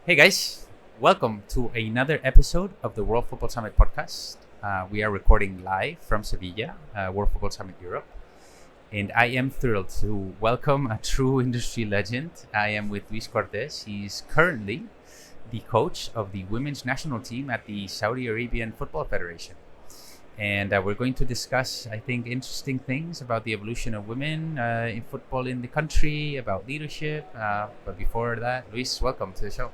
Hey guys, welcome to another episode of the World Football Summit podcast. We are recording live from Sevilla, World Football Summit Europe. And I am thrilled to welcome a true industry legend. I am with Lluís Cortés. He's currently the coach of the women's national team at the Saudi Arabian Football Federation. And we're going to discuss, I think, interesting things about the evolution of women in football in the country, about leadership. But before that, Lluís, welcome to the show.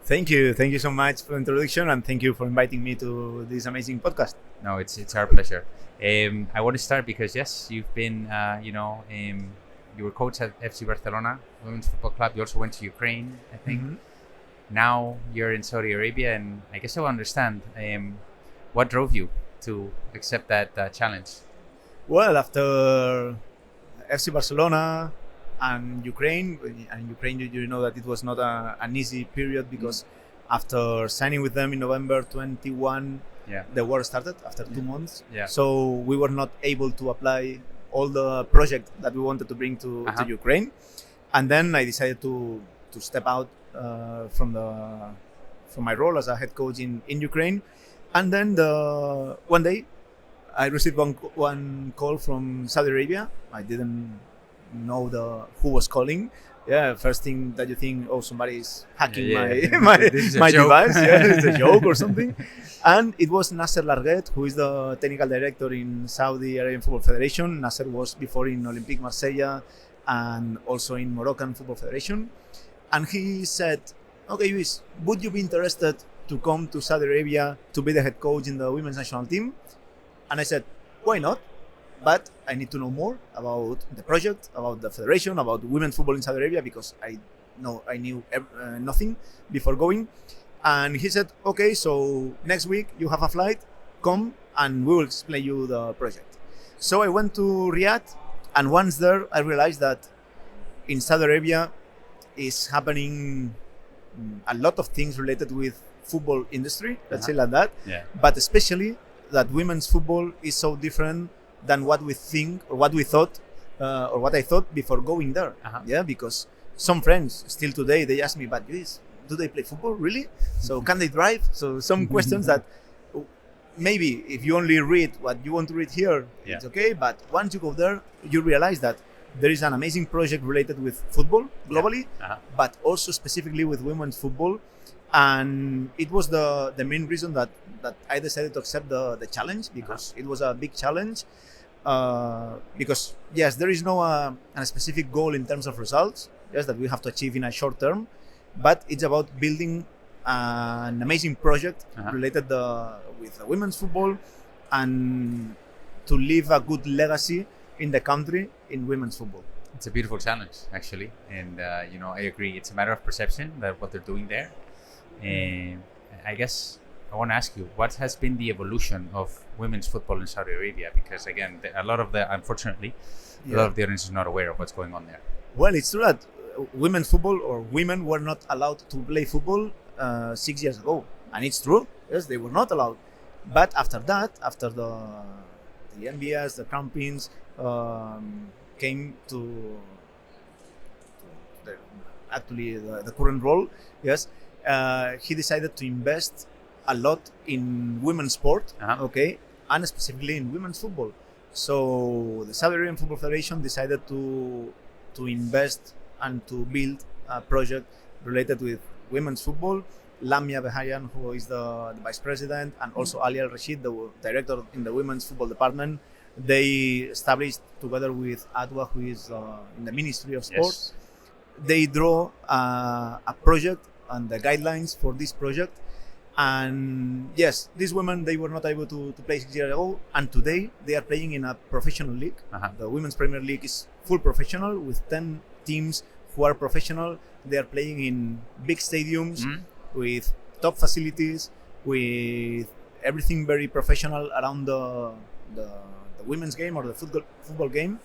Thank you so much for the introduction, and thank you for inviting me to this amazing podcast. No, it's our pleasure. I want to start because yes, you've been, you were coach at FC Barcelona Women's Football Club. You also went to Ukraine, I think. Mm-hmm. Now you're in Saudi Arabia, and I guess I want to understand what drove you to accept that challenge. Well, after FC Barcelona and Ukraine, you know that it was not an easy period because after signing with them in November 21, the war started after 2 months. Yeah. So we were not able to apply all the project that we wanted to bring to Ukraine. And then I decided to step out from my role as a head coach in Ukraine. And then one day I received one call from Saudi Arabia. I didn't know who was calling. Yeah, first thing that you think, oh, somebody is hacking my device. Yeah, it's a joke or something. And it was Nasser Larguet, who is the technical director in Saudi Arabian Football Federation. Nasser was before in Olympique Marseille and also in Moroccan Football Federation. And he said, okay, Lluís, would you be interested to come to Saudi Arabia to be the head coach in the women's national team? And I said, why not? But I need to know more about the project, about the federation, about women's football in Saudi Arabia, because I knew nothing before going. And he said, okay, so next week you have a flight, come and we will explain you the project. So I went to Riyadh, and once there, I realized that in Saudi Arabia is happening a lot of things related with football industry, let's say like that. Yeah. But especially that women's football is so different than what we think or what we thought or what I thought before going there. Yeah, because some friends still today, they ask me, but Lluís, do they play football really? So can they drive? So some questions that maybe if you only read what you want to read here, it's okay. But once you go there, you realize that there is an amazing project related with football globally, but also specifically with women's football. And it was the main reason that I decided to accept the challenge, because it was a big challenge. Because yes, there is no a specific goal in terms of results, yes, that we have to achieve in a short term, but it's about building an amazing project related with women's football and to leave a good legacy in the country in women's football. It's a beautiful challenge, actually, and I agree. It's a matter of perception that what they're doing there. And I guess I want to ask you, what has been the evolution of women's football in Saudi Arabia? Because again, unfortunately, a lot of the audience is not aware of what's going on there. Well, it's true that women's football or women were not allowed to play football 6 years ago, and it's true. Yes, they were not allowed. But after that, after the MBS, the Crown Prince came to the current role, yes. He decided to invest a lot in women's sport, and specifically in women's football. So the Saudi Arabian Football Federation decided to invest and to build a project related with women's football. Lamia Behayan, who is the vice president, and also Ali Al Rashid, the director in the women's football department, they established together with Adwa, who is in the Ministry of Sport. Yes. They draw a project and the guidelines for this project. And yes, these women, they were not able to play 6 years ago, and today they are playing in a professional league. The Women's Premier League is full professional with 10 teams who are professional. They are playing in big stadiums with top facilities, with everything very professional around the women's game or the football game.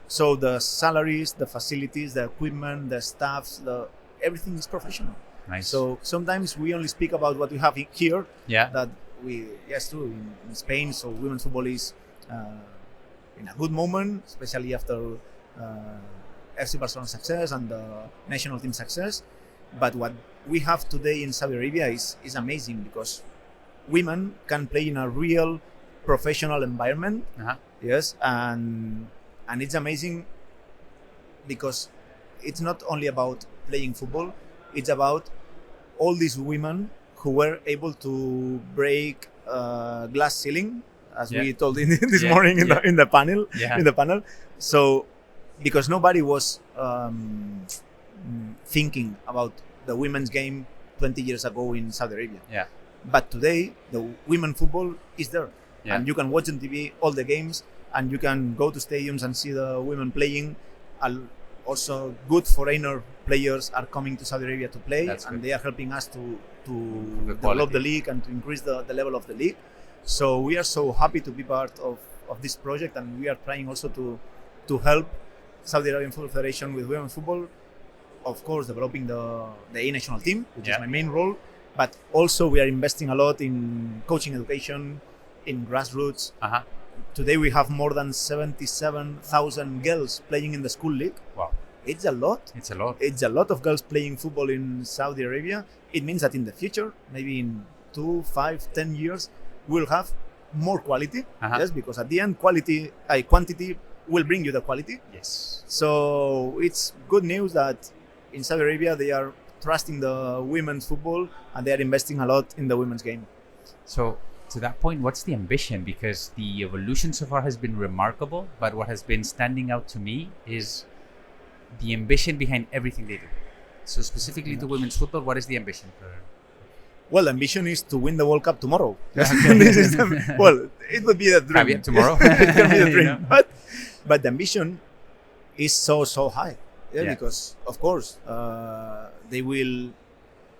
So the salaries, the facilities, the equipment, the staffs, everything is professional. Nice. So sometimes we only speak about what we have here. Yeah. That yes, true. In Spain, so women's football is in a good moment, especially after FC Barcelona's success and the national team success. But what we have today in Saudi Arabia is amazing, because women can play in a real professional environment. Yes, and it's amazing because it's not only about playing football, it's about all these women who were able to break glass ceiling, as we told this morning in the panel. So because nobody was thinking about the women's game 20 years ago in Saudi Arabia. But today the women football is there, and you can watch on TV all the games, and you can go to stadiums and see the women playing. Also, good foreigner players are coming to Saudi Arabia to play, and they are helping us to develop the league and to increase the level of the league. So we are so happy to be part of this project, and we are trying also to help Saudi Arabian Football Federation with women's football. Of course, developing the A national team, which is my main role, but also we are investing a lot in coaching education, in grassroots. Today we have more than 77,000 girls playing in the school league. Wow. It's a lot. It's a lot of girls playing football in Saudi Arabia. It means that in the future, maybe in 2, 5, 10 years, we'll have more quality. Yes, because at the end, quantity will bring you the quality. Yes. So it's good news that in Saudi Arabia, they are trusting the women's football, and they are investing a lot in the women's game. So to that point, what's the ambition? Because the evolution so far has been remarkable, but what has been standing out to me is the ambition behind everything they do. So specifically to women's football, what is the ambition? Well, the ambition is to win the World Cup tomorrow. It would be the dream. Caveat tomorrow. It can be the dream. But the ambition is so high. Because, of course, they will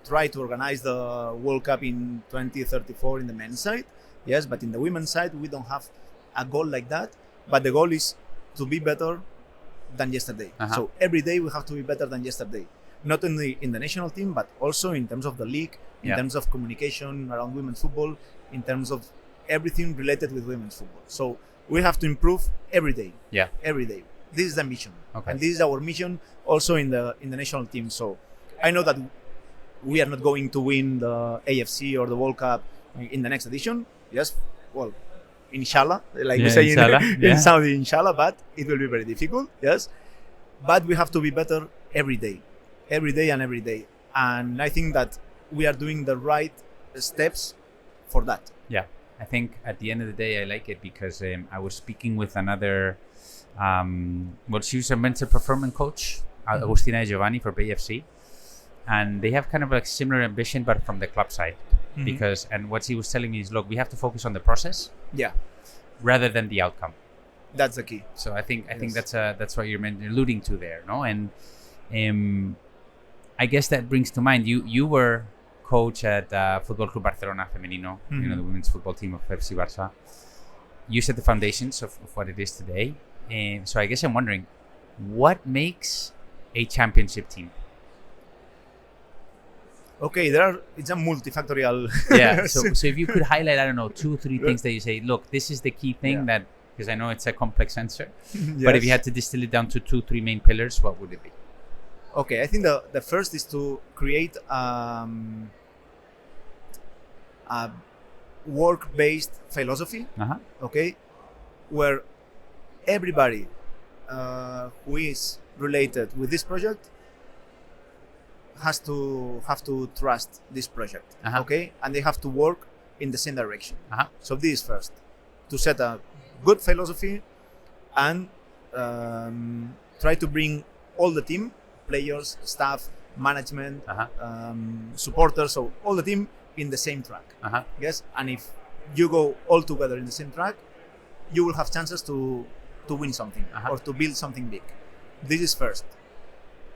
try to organize the World Cup in 2034 in the men's side. Yes, but in the women's side, we don't have a goal like that. But the goal is to be better than yesterday. So every day we have to be better than yesterday. Not only in the national team, but also in terms of the league, in terms of communication around women's football, in terms of everything related with women's football. So we have to improve every day. Every day. This is the mission. And this is our mission also in the national team. So I know that we are not going to win the AFC or the World Cup in the next edition. Yes, well, inshallah, like we say in Saudi, inshallah, but it will be very difficult. Yes, but we have to be better every day and every day. And I think that we are doing the right steps for that. Yeah, I think at the end of the day, I like it because I was speaking with another, she was a mental performance coach, Agustina Giovanni for BFC. And they have kind of a similar ambition, but from the club side. Because, and what he was telling me is, look, we have to focus on the process, rather than the outcome. That's the key. So I think that's what you're alluding to there, no? And I guess that brings to mind you were coach at Football Club Barcelona Femenino, the women's football team of FC Barça. You set the foundations of what it is today. So I guess I'm wondering, what makes a championship team? Okay, it's a multifactorial. So if you could highlight, I don't know, 2-3 things that you say, look, this is the key thing that, because I know it's a complex answer, but if you had to distill it down to 2-3 main pillars, what would it be? Okay, I think the first is to create a work-based philosophy, okay, where everybody who is related with this project have to trust this project, okay, and they have to work in the same direction. So this is first, to set a good philosophy and try to bring all the team, players, staff, management, supporters, so all the team in the same track. Yes, and if you go all together in the same track, you will have chances to win something or to build something big. This is first.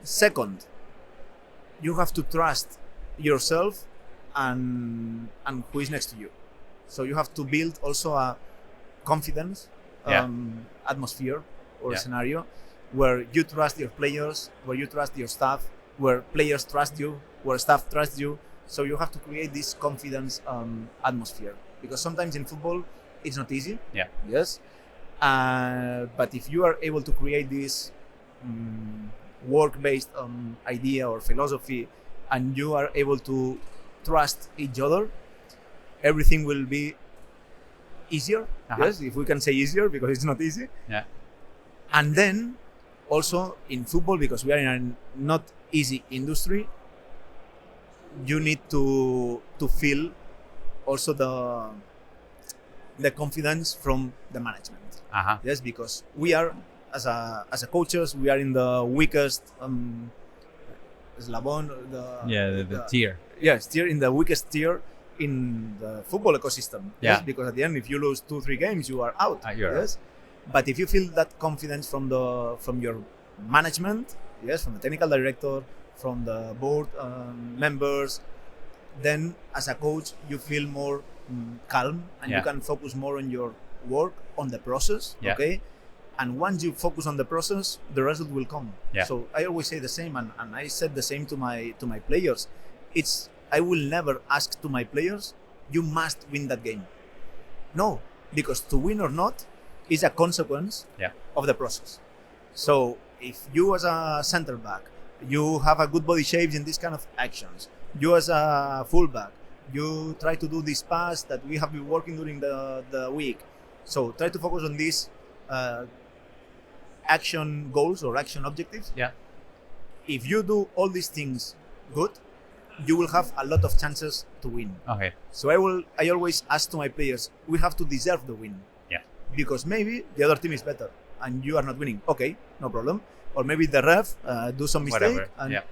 Second, you have to trust yourself and who is next to you. So you have to build also a confidence atmosphere or scenario where you trust your players, where you trust your staff, where players trust you, where staff trusts you. So you have to create this confidence atmosphere, because sometimes in football it's not easy. Yes. But if you are able to create this work-based idea or philosophy and you are able to trust each other, everything will be easier. Yes, if we can say easier, because it's not easy. Yeah. And then also in football, because we are in a not easy industry, you need to feel also the confidence from the management. Yes, because we are as a coaches, we are in the weakest eslabón, the tier. Yes, tier in the weakest tier in the football ecosystem. Yeah. Yes, because at the end, if you lose 2-3 games, you are out. You're yes, but if you feel that confidence from your management, yes, from the technical director, from the board members, then as a coach you feel more calm, and you can focus more on your work, on the process. Okay, and once you focus on the process, the result will come. So I always say the same, and I said the same to my players. I will never ask to my players, you must win that game. No, because to win or not is a consequence of the process. So if you as a center back, you have a good body shape in this kind of actions, you as a fullback, you try to do this pass that we have been working during the week. So try to focus on these action goals or action objectives. If you do all these things good, you will have a lot of chances to win. Okay. So I always ask to my players, we have to deserve the win. Because maybe the other team is better and you are not winning. Okay, no problem. Or maybe the ref do some mistake. Whatever. And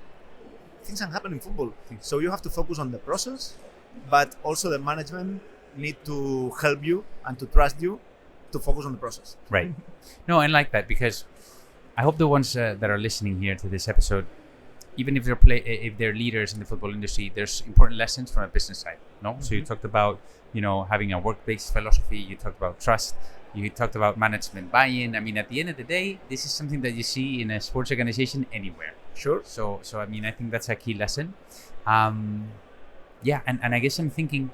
things can happen in football. So you have to focus on the process, but also the management need to help you and to trust you to focus on the process. Right. No, I like that, because I hope the ones that are listening here to this episode, even if they're leaders in the football industry, there's important lessons from a business side. No, so you talked about having a work-based philosophy. You talked about trust. You talked about management buy-in. I mean, at the end of the day, this is something that you see in a sports organization anywhere. Sure. So I mean, I think that's a key lesson. And I guess I'm thinking,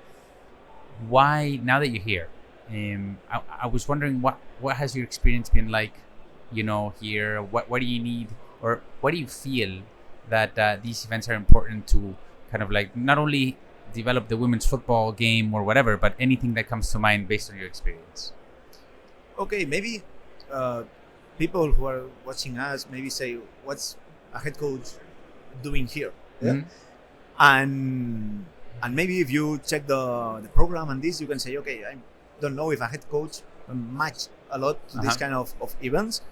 why, now that you're here, I was wondering what has your experience been like, here? What do you need, or what do you feel that these events are important to kind of like not only develop the women's football game or whatever, but anything that comes to mind based on your experience? Okay, maybe people who are watching us maybe say, what's a head coach doing here? And maybe if you check the program and this, you can say, okay, I don't know if a head coach match a lot to this kind of events,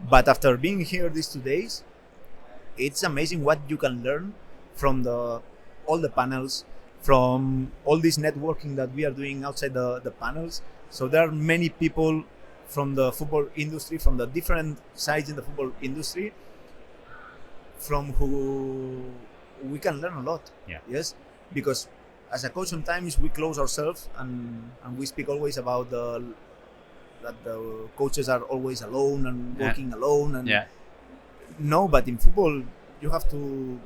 but after being here these 2 days, it's amazing what you can learn from all the panels, from all this networking that we are doing outside the panels. So there are many people from the football industry, from the different sides in the football industry, from who we can learn a lot. Yes, because as a coach, sometimes we close ourselves and we speak always about that the coaches are always alone and working alone. And no, but in football, you have to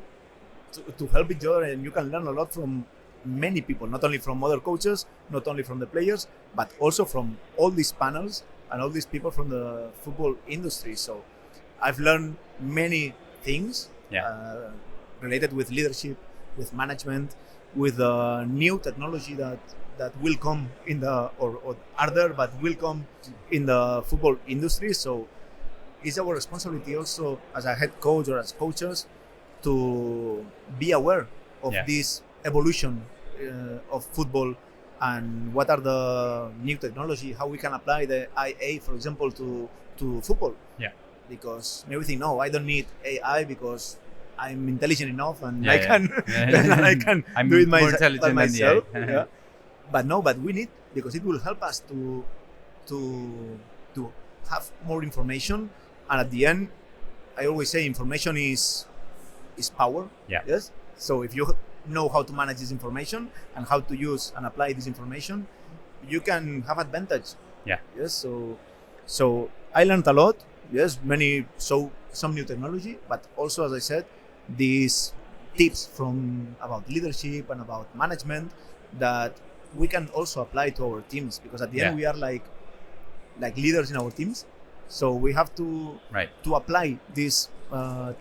help each other, and you can learn a lot from many people, not only from other coaches, not only from the players, but also from all these panels and all these people from the football industry. So I've learned many things related with leadership, with management, with the new technology that will come in or are there, but will come in the football industry. So it's our responsibility also as a head coach or as coaches to be aware of this evolution of football, and what are the new technology, how we can apply the IA, for example, to football. Because maybe we think, no, I don't need AI because I'm intelligent enough and I can I'm do it more by intelligent myself. than the AI. But we need, because it will help us to have more information. And at the end, I always say information is power. Yes. So if you know how to manage this information and how to use and apply this information, you can have advantage. Yes. So I learned a lot. Yes, some new technology, but also, as I said, these tips about leadership and about management that we can also apply to our teams, because at the end we are like leaders in our teams. So we have to apply these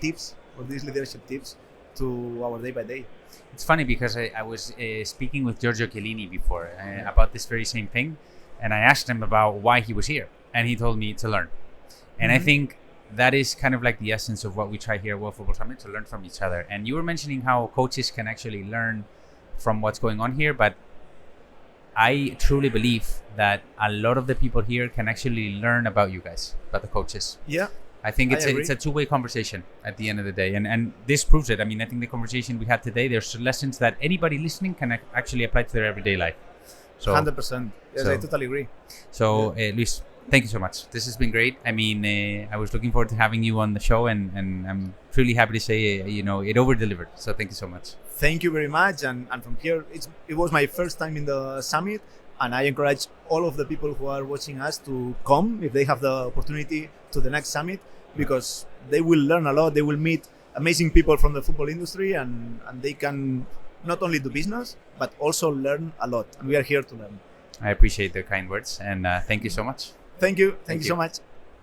tips or these leadership tips to our day by day. It's funny because I was speaking with Giorgio Chiellini before about this very same thing, and I asked him about why he was here, and he told me to learn. And I think that is kind of like the essence of what we try here at World Football Summit, to learn from each other. And you were mentioning how coaches can actually learn from what's going on here, but I truly believe that a lot of the people here can actually learn about you guys, about the coaches. Yeah. I think it's a two-way conversation at the end of the day. And this proves it. I mean, I think the conversation we had today, there's lessons that anybody listening can actually apply to their everyday life. So 100%. Yes, I totally agree. So, Lluís, thank you so much. This has been great. I mean, I was looking forward to having you on the show, and I'm truly happy to say, it over-delivered. So thank you so much. Thank you very much. And from here, it was my first time in the summit, and I encourage all of the people who are watching us to come if they have the opportunity to the next summit, because they will learn a lot. They will meet amazing people from the football industry, and they can not only do business, but also learn a lot. And we are here to learn. I appreciate the kind words, and thank you so much. Thank you. Thank you so much.